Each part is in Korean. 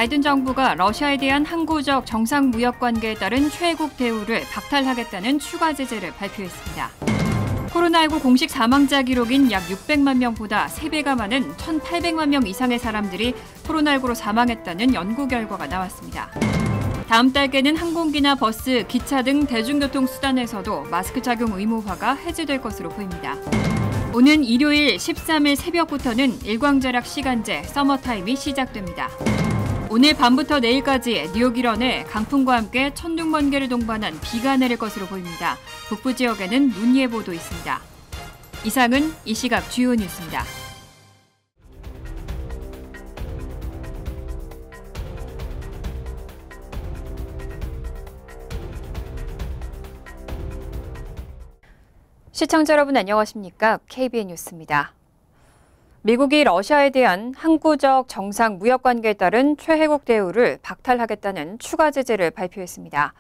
바이든 정부가 러시아에 대한 항구적 정상 무역 관계에 따른 최애국 대우를 박탈하겠다는 추가 제재를 발표했습니다. 코로나19 공식 사망자 기록인 약 600만 명보다 3배가 많은 1,800만 명 이상의 사람들이 코로나19로 사망했다는 연구 결과가 나왔습니다. 다음 달께는 항공기나 버스, 기차 등 대중교통 수단에서도 마스크 착용 의무화가 해제될 것으로 보입니다. 오는 일요일 13일 새벽부터는 일광절약 시간제 서머타임이 시작됩니다. 오늘 밤부터 내일까지 뉴욕 일원에 강풍과 함께 천둥번개를 동반한 비가 내릴 것으로 보입니다. 북부 지역에는 눈 예보도 있습니다. 이상은 이 시각 주요 뉴스입니다. 시청자 여러분 안녕하십니까? KBN 뉴스입니다. 미국이 러시아에 대한 항구적 정상 무역 관계에 따른 최혜국 대우를 박탈하겠다는 추가 제재를 발표했습니다.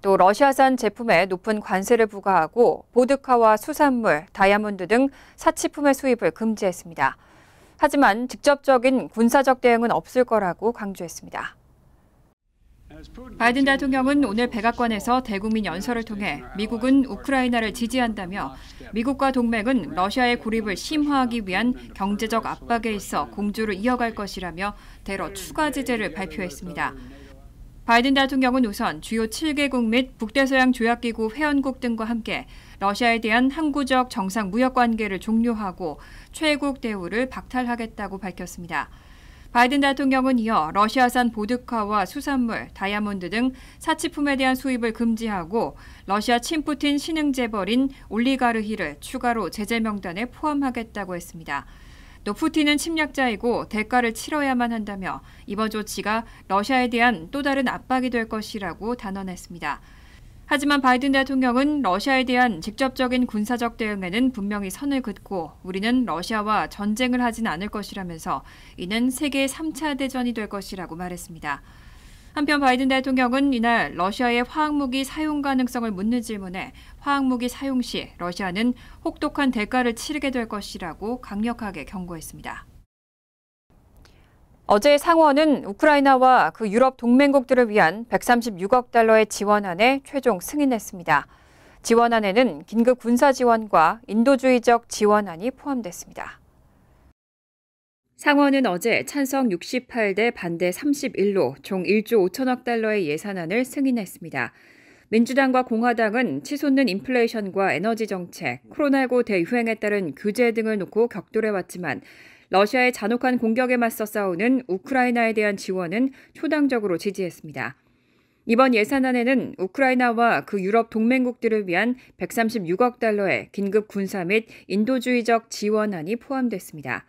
또 러시아산 제품에 높은 관세를 부과하고 보드카와 수산물, 다이아몬드 등 사치품의 수입을 금지했습니다. 하지만 직접적인 군사적 대응은 없을 거라고 강조했습니다. 바이든 대통령은 오늘 백악관에서 대국민 연설을 통해 미국은 우크라이나를 지지한다며 미국과 동맹은 러시아의 고립을 심화하기 위한 경제적 압박에 있어 공조를 이어갈 것이라며 대러 추가 제재를 발표했습니다. 바이든 대통령은 우선 주요 7개국 및 북대서양 조약기구 회원국 등과 함께 러시아에 대한 항구적 정상 무역 관계를 종료하고 최애국 대우를 박탈하겠다고 밝혔습니다. 바이든 대통령은 이어 러시아산 보드카와 수산물, 다이아몬드 등 사치품에 대한 수입을 금지하고 러시아 친푸틴 신흥 재벌인 올리가르히를 추가로 제재 명단에 포함하겠다고 했습니다. 또 푸틴은 침략자이고 대가를 치러야만 한다며 이번 조치가 러시아에 대한 또 다른 압박이 될 것이라고 단언했습니다. 하지만 바이든 대통령은 러시아에 대한 직접적인 군사적 대응에는 분명히 선을 긋고 우리는 러시아와 전쟁을 하진 않을 것이라면서 이는 세계 3차 대전이 될 것이라고 말했습니다. 한편 바이든 대통령은 이날 러시아의 화학무기 사용 가능성을 묻는 질문에 화학무기 사용 시 러시아는 혹독한 대가를 치르게 될 것이라고 강력하게 경고했습니다. 어제 상원은 우크라이나와 그 유럽 동맹국들을 위한 136억 달러의 지원안에 최종 승인했습니다. 지원안에는 긴급 군사 지원과 인도주의적 지원안이 포함됐습니다. 상원은 어제 찬성 68대 반대 31로 총 1조 5천억 달러의 예산안을 승인했습니다. 민주당과 공화당은 치솟는 인플레이션과 에너지 정책, 코로나19 대유행에 따른 규제 등을 놓고 격돌해왔지만 러시아의 잔혹한 공격에 맞서 싸우는 우크라이나에 대한 지원은 초당적으로 지지했습니다. 이번 예산안에는 우크라이나와 그 유럽 동맹국들을 위한 136억 달러의 긴급 군사 및 인도주의적 지원안이 포함됐습니다.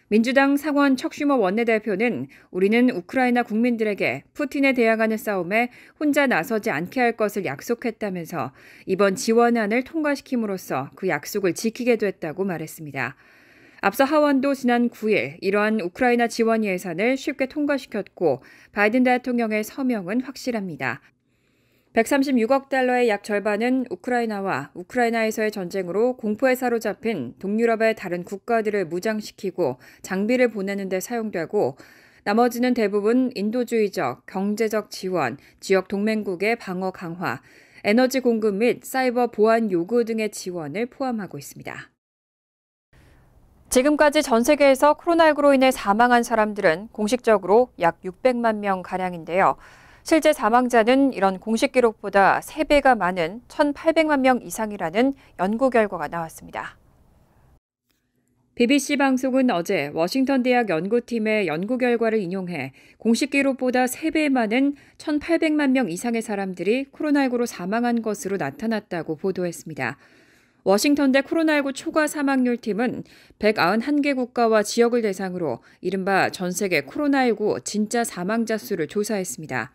민주당 상원 척슈머 원내대표는 우리는 우크라이나 국민들에게 푸틴에 대항하는 싸움에 혼자 나서지 않게 할 것을 약속했다면서 이번 지원안을 통과시킴으로써 그 약속을 지키게 됐다고 말했습니다. 앞서 하원도 지난 9일 이러한 우크라이나 지원 예산을 쉽게 통과시켰고 바이든 대통령의 서명은 확실합니다. 136억 달러의 약 절반은 우크라이나와 우크라이나에서의 전쟁으로 공포에 사로잡힌 동유럽의 다른 국가들을 무장시키고 장비를 보내는 데 사용되고 나머지는 대부분 인도주의적, 경제적 지원, 지역 동맹국의 방어 강화, 에너지 공급 및 사이버 보안 요구 등의 지원을 포함하고 있습니다. 지금까지 전 세계에서 코로나19로 인해 사망한 사람들은 공식적으로 약 600만 명가량인데요. 실제 사망자는 이런 공식 기록보다 3배가 많은 1,800만 명 이상이라는 연구 결과가 나왔습니다. BBC 방송은 어제 워싱턴 대학 연구팀의 연구 결과를 인용해 공식 기록보다 3배 많은 1,800만 명 이상의 사람들이 코로나19로 사망한 것으로 나타났다고 보도했습니다. 워싱턴대 코로나19 초과 사망률 팀은 191개 국가와 지역을 대상으로 이른바 전 세계 코로나19 진짜 사망자 수를 조사했습니다.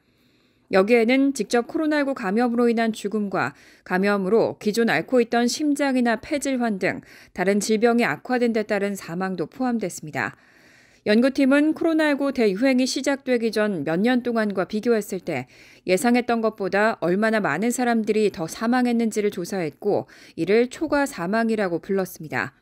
여기에는 직접 코로나19 감염으로 인한 죽음과 감염으로 기존 앓고 있던 심장이나 폐질환 등 다른 질병이 악화된 데 따른 사망도 포함됐습니다. 연구팀은 코로나19 대유행이 시작되기 전 몇 년 동안과 비교했을 때 예상했던 것보다 얼마나 많은 사람들이 더 사망했는지를 조사했고 이를 초과 사망이라고 불렀습니다.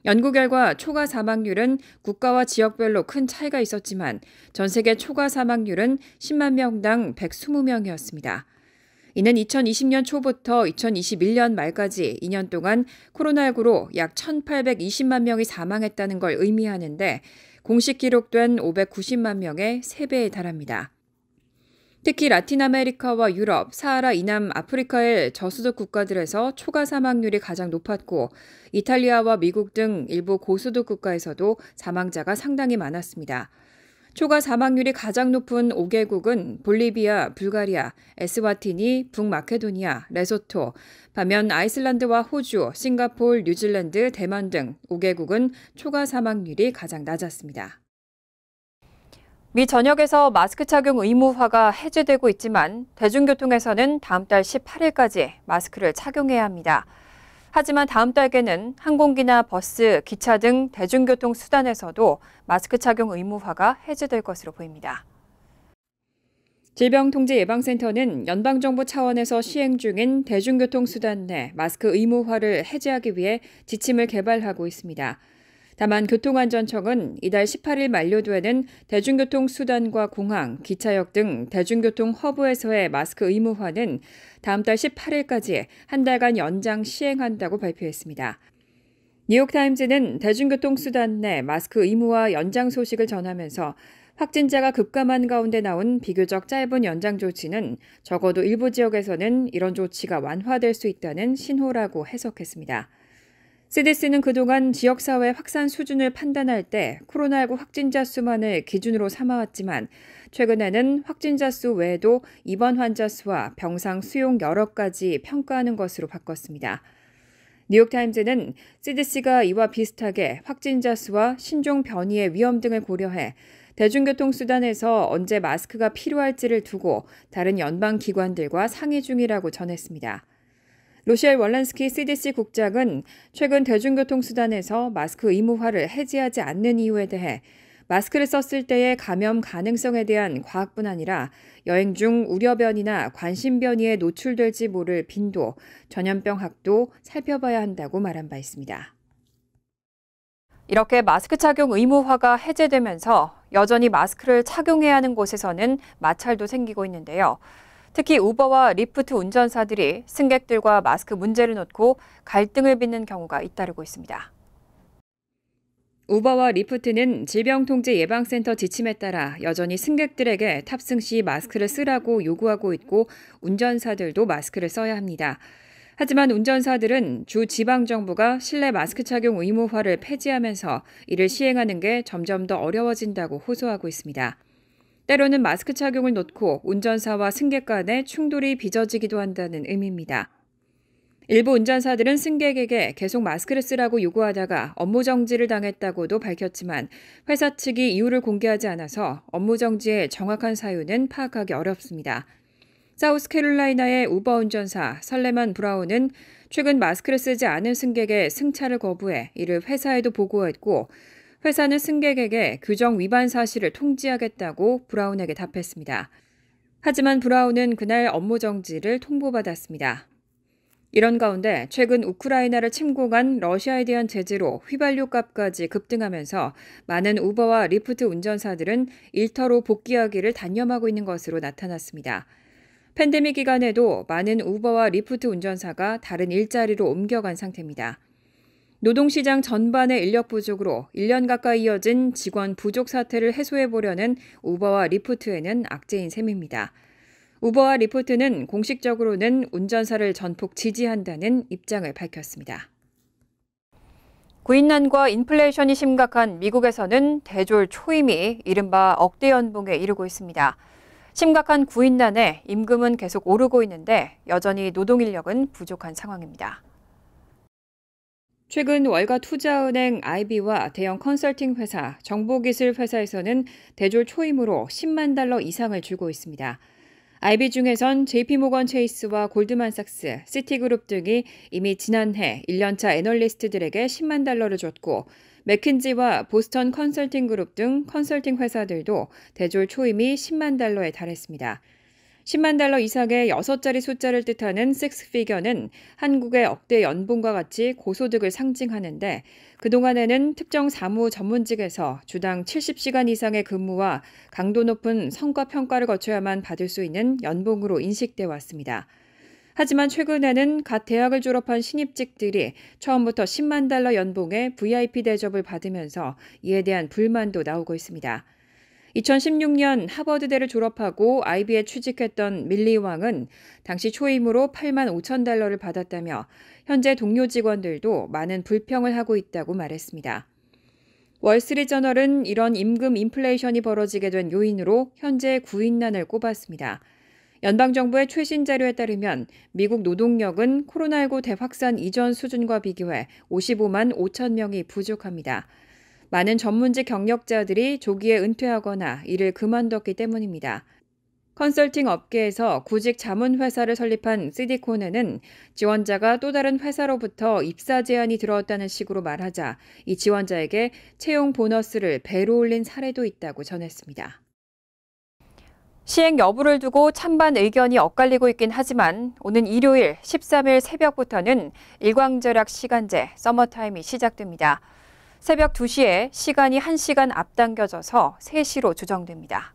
연구 결과 초과 사망률은 국가와 지역별로 큰 차이가 있었지만 전 세계 초과 사망률은 10만 명당 120명이었습니다. 이는 2020년 초부터 2021년 말까지 2년 동안 코로나19로 약 1,820만 명이 사망했다는 걸 의미하는데 공식 기록된 590만 명의 3배에 달합니다. 특히 라틴 아메리카와 유럽, 사하라 이남 아프리카의 저소득 국가들에서 초과 사망률이 가장 높았고 이탈리아와 미국 등 일부 고소득 국가에서도 사망자가 상당히 많았습니다. 초과 사망률이 가장 높은 5개국은 볼리비아, 불가리아, 에스와티니, 북마케도니아, 레소토, 반면 아이슬란드와 호주, 싱가포르, 뉴질랜드, 대만 등 5개국은 초과 사망률이 가장 낮았습니다. 미 전역에서 마스크 착용 의무화가 해제되고 있지만 대중교통에서는 다음 달 18일까지 마스크를 착용해야 합니다. 하지만 다음 달에는 항공기나 버스, 기차 등 대중교통 수단에서도 마스크 착용 의무화가 해제될 것으로 보입니다. 질병통제예방센터는 연방정부 차원에서 시행 중인 대중교통 수단 내 마스크 의무화를 해제하기 위해 지침을 개발하고 있습니다. 다만 교통안전청은 이달 18일 만료되는 대중교통 수단과 공항, 기차역 등 대중교통 허브에서의 마스크 의무화는 다음 달 18일까지 한 달간 연장 시행한다고 발표했습니다. 뉴욕타임즈는 대중교통 수단 내 마스크 의무화 연장 소식을 전하면서 확진자가 급감한 가운데 나온 비교적 짧은 연장 조치는 적어도 일부 지역에서는 이런 조치가 완화될 수 있다는 신호라고 해석했습니다. CDC는 그동안 지역사회 확산 수준을 판단할 때 코로나19 확진자 수만을 기준으로 삼아왔지만 최근에는 확진자 수 외에도 입원 환자 수와 병상 수용 여러까지 평가하는 것으로 바꿨습니다. 뉴욕타임즈는 CDC가 이와 비슷하게 확진자 수와 신종 변이의 위험 등을 고려해 대중교통수단에서 언제 마스크가 필요할지를 두고 다른 연방기관들과 상의 중이라고 전했습니다. 로셸 월란스키 CDC 국장은 최근 대중교통수단에서 마스크 의무화를 해제하지 않는 이유에 대해 마스크를 썼을 때의 감염 가능성에 대한 과학뿐 아니라 여행 중 우려 변이나 관심 변이에 노출될지 모를 빈도, 전염병 학도 살펴봐야 한다고 말한 바 있습니다. 이렇게 마스크 착용 의무화가 해제되면서 여전히 마스크를 착용해야 하는 곳에서는 마찰도 생기고 있는데요. 특히 우버와 리프트 운전사들이 승객들과 마스크 문제를 놓고 갈등을 빚는 경우가 잇따르고 있습니다. 우버와 리프트는 질병통제예방센터 지침에 따라 여전히 승객들에게 탑승 시 마스크를 쓰라고 요구하고 있고 운전사들도 마스크를 써야 합니다. 하지만 운전사들은 주 지방정부가 실내 마스크 착용 의무화를 폐지하면서 이를 시행하는 게 점점 더 어려워진다고 호소하고 있습니다. 때로는 마스크 착용을 놓고 운전사와 승객 간의 충돌이 빚어지기도 한다는 의미입니다. 일부 운전사들은 승객에게 계속 마스크를 쓰라고 요구하다가 업무 정지를 당했다고도 밝혔지만 회사 측이 이유를 공개하지 않아서 업무 정지의 정확한 사유는 파악하기 어렵습니다. 사우스캐롤라이나의 우버 운전사 설레만 브라운은 최근 마스크를 쓰지 않은 승객의 승차를 거부해 이를 회사에도 보고했고 회사는 승객에게 규정 위반 사실을 통지하겠다고 브라운에게 답했습니다. 하지만 브라운은 그날 업무 정지를 통보받았습니다. 이런 가운데 최근 우크라이나를 침공한 러시아에 대한 제재로 휘발유 값까지 급등하면서 많은 우버와 리프트 운전사들은 일터로 복귀하기를 단념하고 있는 것으로 나타났습니다. 팬데믹 기간에도 많은 우버와 리프트 운전사가 다른 일자리로 옮겨간 상태입니다. 노동시장 전반의 인력 부족으로 1년 가까이 이어진 직원 부족 사태를 해소해보려는 우버와 리프트에는 악재인 셈입니다. 우버와 리프트는 공식적으로는 운전사를 전폭 지지한다는 입장을 밝혔습니다. 구인난과 인플레이션이 심각한 미국에서는 대졸 초임이 이른바 억대 연봉에 이르고 있습니다. 심각한 구인난에 임금은 계속 오르고 있는데 여전히 노동 인력은 부족한 상황입니다. 최근 월가 투자은행 IB와 대형 컨설팅 회사, 정보기술 회사에서는 대졸 초임으로 10만 달러 이상을 주고 있습니다. IB 중에선 JP모건 체이스와 골드만삭스, 시티그룹 등이 이미 지난해 1년차 애널리스트들에게 10만 달러를 줬고 맥킨지와 보스턴 컨설팅 그룹 등 컨설팅 회사들도 대졸 초임이 10만 달러에 달했습니다. 10만 달러 이상의 6자리 숫자를 뜻하는 six figure는 한국의 억대 연봉과 같이 고소득을 상징하는데 그동안에는 특정 사무 전문직에서 주당 70시간 이상의 근무와 강도 높은 성과 평가를 거쳐야만 받을 수 있는 연봉으로 인식돼 왔습니다. 하지만 최근에는 갓 대학을 졸업한 신입직들이 처음부터 10만 달러 연봉의 VIP 대접을 받으면서 이에 대한 불만도 나오고 있습니다. 2016년 하버드대를 졸업하고 IB에 취직했던 밀리 왕은 당시 초임으로 8만 5천 달러를 받았다며 현재 동료 직원들도 많은 불평을 하고 있다고 말했습니다. 월스트리트저널은 이런 임금 인플레이션이 벌어지게 된 요인으로 현재 구인난을 꼽았습니다. 연방정부의 최신 자료에 따르면 미국 노동력은 코로나19 대확산 이전 수준과 비교해 55만 5천 명이 부족합니다. 많은 전문직 경력자들이 조기에 은퇴하거나 일을 그만뒀기 때문입니다. 컨설팅 업계에서 구직 자문 회사를 설립한 시디콘에는 지원자가 또 다른 회사로부터 입사 제안이 들어왔다는 식으로 말하자 이 지원자에게 채용 보너스를 배로 올린 사례도 있다고 전했습니다. 시행 여부를 두고 찬반 의견이 엇갈리고 있긴 하지만 오는 일요일 13일 새벽부터는 일광절약 시간제 서머타임이 시작됩니다. 새벽 2시에 시간이 1시간 앞당겨져서 3시로 조정됩니다.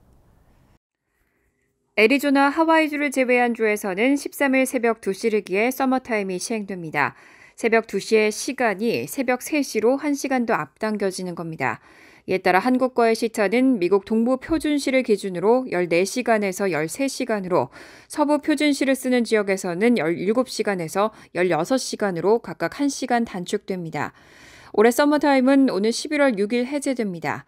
애리조나 하와이주를 제외한 주에서는 13일 새벽 2시르기에 서머타임이 시행됩니다. 새벽 2시에 시간이 새벽 3시로 1시간 더 앞당겨지는 겁니다. 이에 따라 한국과의 시차는 미국 동부 표준시를 기준으로 14시간에서 13시간으로 서부 표준시를 쓰는 지역에서는 17시간에서 16시간으로 각각 1시간 단축됩니다. 올해 서머타임은 오는 11월 6일 해제됩니다.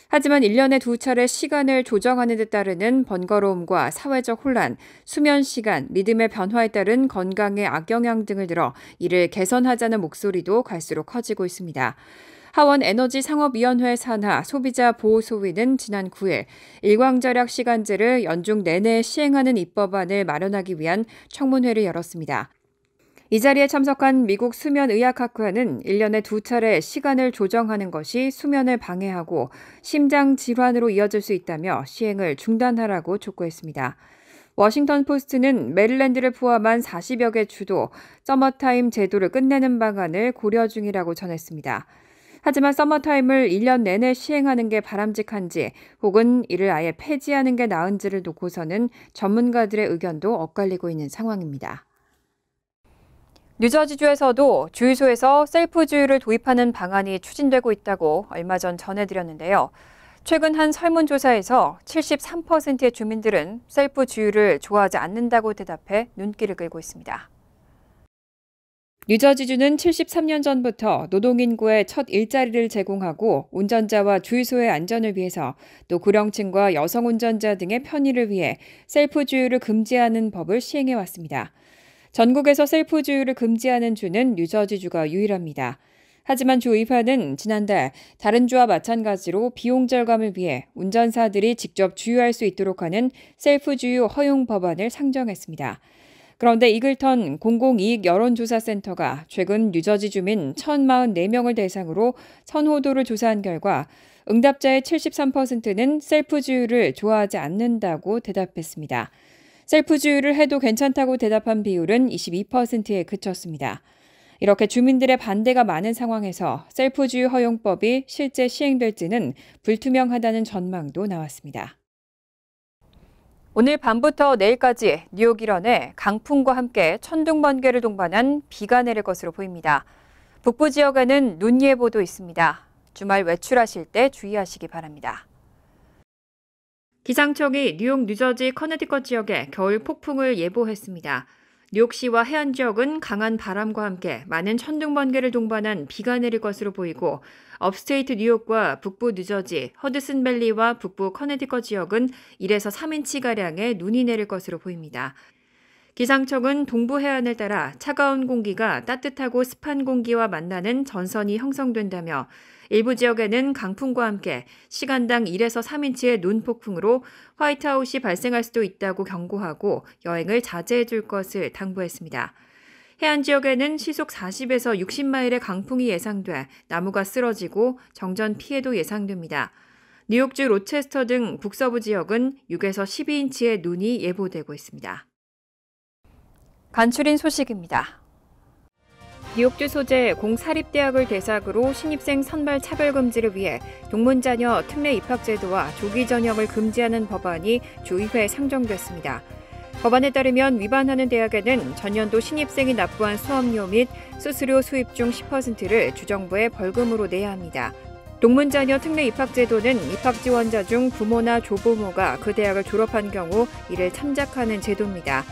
하지만 1년에 2차례 시간을 조정하는 데 따르는 번거로움과 사회적 혼란, 수면 시간, 리듬의 변화에 따른 건강에 악영향 등을 들어 이를 개선하자는 목소리도 갈수록 커지고 있습니다. 하원에너지상업위원회 산하 소비자보호소위는 지난 9일 일광절약 시간제를 연중 내내 시행하는 입법안을 마련하기 위한 청문회를 열었습니다. 이 자리에 참석한 미국 수면의학학회는 1년에 2차례 시간을 조정하는 것이 수면을 방해하고 심장 질환으로 이어질 수 있다며 시행을 중단하라고 촉구했습니다. 워싱턴 포스트는 메릴랜드를 포함한 40여 개 주도 서머타임 제도를 끝내는 방안을 고려 중이라고 전했습니다. 하지만 서머타임을 1년 내내 시행하는 게 바람직한지 혹은 이를 아예 폐지하는 게 나은지를 놓고서는 전문가들의 의견도 엇갈리고 있는 상황입니다. 뉴저지주에서도 주유소에서 셀프 주유를 도입하는 방안이 추진되고 있다고 얼마 전 전해드렸는데요. 최근 한 설문조사에서 73%의 주민들은 셀프 주유를 좋아하지 않는다고 대답해 눈길을 끌고 있습니다. 뉴저지주는 73년 전부터 노동인구의 첫 일자리를 제공하고 운전자와 주유소의 안전을 위해서 또 고령층과 여성 운전자 등의 편의를 위해 셀프 주유를 금지하는 법을 시행해 왔습니다. 전국에서 셀프 주유를 금지하는 주는 뉴저지주가 유일합니다. 하지만 주 의회는 지난달 다른 주와 마찬가지로 비용 절감을 위해 운전사들이 직접 주유할 수 있도록 하는 셀프 주유 허용 법안을 상정했습니다. 그런데 이글턴 공공이익 여론조사센터가 최근 뉴저지 주민 1,044명을 대상으로 선호도를 조사한 결과 응답자의 73%는 셀프 주유를 좋아하지 않는다고 대답했습니다. 셀프 주유를 해도 괜찮다고 대답한 비율은 22%에 그쳤습니다. 이렇게 주민들의 반대가 많은 상황에서 셀프 주유 허용법이 실제 시행될지는 불투명하다는 전망도 나왔습니다. 오늘 밤부터 내일까지 뉴욕 일원에 강풍과 함께 천둥 번개를 동반한 비가 내릴 것으로 보입니다. 북부 지역에는 눈 예보도 있습니다. 주말 외출하실 때 주의하시기 바랍니다. 기상청이 뉴욕, 뉴저지, 커네티컷 지역에 겨울 폭풍을 예보했습니다. 뉴욕시와 해안 지역은 강한 바람과 함께 많은 천둥 번개를 동반한 비가 내릴 것으로 보이고 업스테이트 뉴욕과 북부 뉴저지, 허드슨밸리와 북부 커네티컷 지역은 1에서 3인치가량의 눈이 내릴 것으로 보입니다. 기상청은 동부 해안을 따라 차가운 공기가 따뜻하고 습한 공기와 만나는 전선이 형성된다며 일부 지역에는 강풍과 함께 시간당 1에서 3인치의 눈폭풍으로 화이트아웃이 발생할 수도 있다고 경고하고 여행을 자제해 줄 것을 당부했습니다. 해안 지역에는 시속 40에서 60마일의 강풍이 예상돼 나무가 쓰러지고 정전 피해도 예상됩니다. 뉴욕주 로체스터 등 북서부 지역은 6에서 12인치의 눈이 예보되고 있습니다. 간추린 소식입니다. 뉴욕주 소재 공사립대학을 대상으로 신입생 선발 차별 금지를 위해 동문자녀 특례 입학 제도와 조기 전형을 금지하는 법안이 주의회에 상정됐습니다. 법안에 따르면 위반하는 대학에는 전년도 신입생이 납부한 수업료 및 수수료 수입 중 10%를 주정부에 벌금으로 내야 합니다. 동문자녀 특례 입학 제도는 입학 지원자 중 부모나 조부모가 그 대학을 졸업한 경우 이를 참작하는 제도입니다.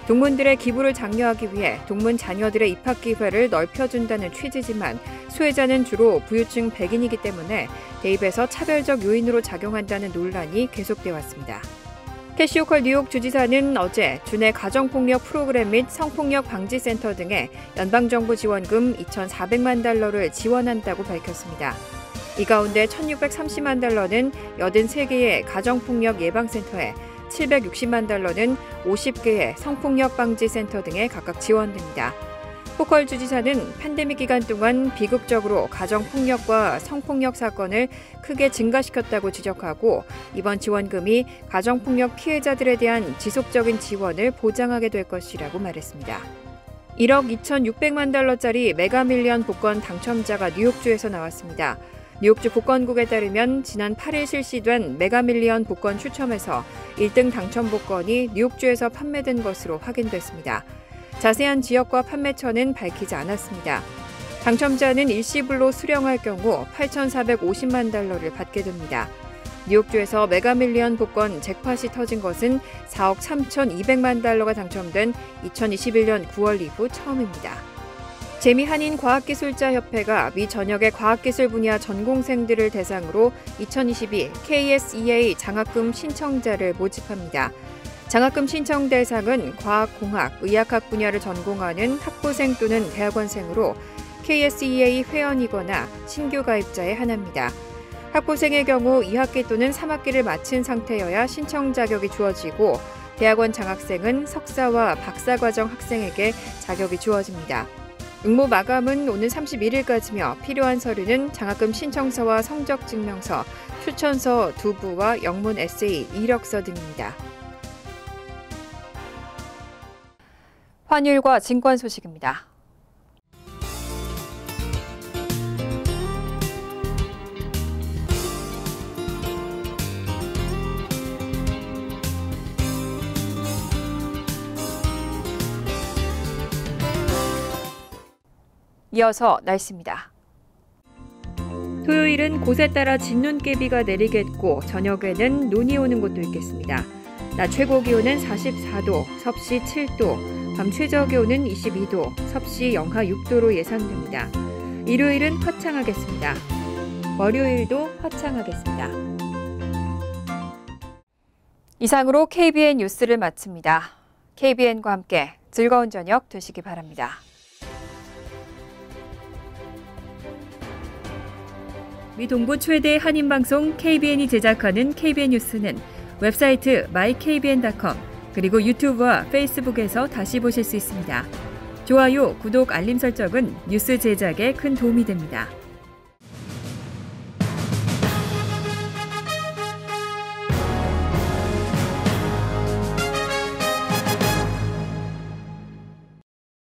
동문들의 기부를 장려하기 위해 동문 자녀들의 입학 기회를 넓혀준다는 취지지만 수혜자는 주로 부유층 백인이기 때문에 대입에서 차별적 요인으로 작용한다는 논란이 계속되어 왔습니다. 캐시 호컬 뉴욕 주지사는 어제 주내 가정폭력 프로그램 및 성폭력 방지센터 등에 연방정부 지원금 2,400만 달러를 지원한다고 밝혔습니다. 이 가운데 1,630만 달러는 83개의 가정폭력 예방센터에 760만 달러는 50개의 성폭력 방지 센터 등에 각각 지원됩니다. 호컬 주지사는 팬데믹 기간 동안 비극적으로 가정폭력과 성폭력 사건을 크게 증가시켰다고 지적하고 이번 지원금이 가정폭력 피해자들에 대한 지속적인 지원을 보장하게 될 것이라고 말했습니다. 1억 2,600만 달러짜리 메가밀리언 복권 당첨자가 뉴욕주에서 나왔습니다. 뉴욕주 복권국에 따르면 지난 8일 실시된 메가밀리언 복권 추첨에서 1등 당첨 복권이 뉴욕주에서 판매된 것으로 확인됐습니다. 자세한 지역과 판매처는 밝히지 않았습니다. 당첨자는 일시불로 수령할 경우 8,450만 달러를 받게 됩니다. 뉴욕주에서 메가밀리언 복권 잭팟이 터진 것은 4억 3,200만 달러가 당첨된 2021년 9월 이후 처음입니다. 재미한인과학기술자협회가 미 전역의 과학기술 분야 전공생들을 대상으로 2022 KSEA 장학금 신청자를 모집합니다. 장학금 신청 대상은 과학, 공학, 의학학 분야를 전공하는 학부생 또는 대학원생으로 KSEA 회원이거나 신규 가입자에 한합니다. 학부생의 경우 2학기 또는 3학기를 마친 상태여야 신청 자격이 주어지고 대학원 장학생은 석사와 박사과정 학생에게 자격이 주어집니다. 응모 마감은 오는 31일까지며 필요한 서류는 장학금 신청서와 성적 증명서, 추천서 2부와 영문 에세이, 이력서 등입니다. 환율과 증권 소식입니다. 이어서 날씨입니다. 토요일은 곳에 따라 진눈깨비가 내리겠고 저녁에는 눈이 오는 곳도 있겠습니다. 낮 최고 기온은 44도, 섭씨 7도, 밤 최저 기온은 22도, 섭씨 영하 6도로 예상됩니다. 일요일은 화창하겠습니다. 월요일도 화창하겠습니다. 이상으로 KBN 뉴스를 마칩니다. KBN과 함께 즐거운 저녁 되시기 바랍니다. 미 동부 최대 한인방송 KBN이 제작하는 KBN 뉴스는 웹사이트 mykbn.com 그리고 유튜브와 페이스북에서 다시 보실 수 있습니다. 좋아요, 구독, 알림 설정은 뉴스 제작에 큰 도움이 됩니다.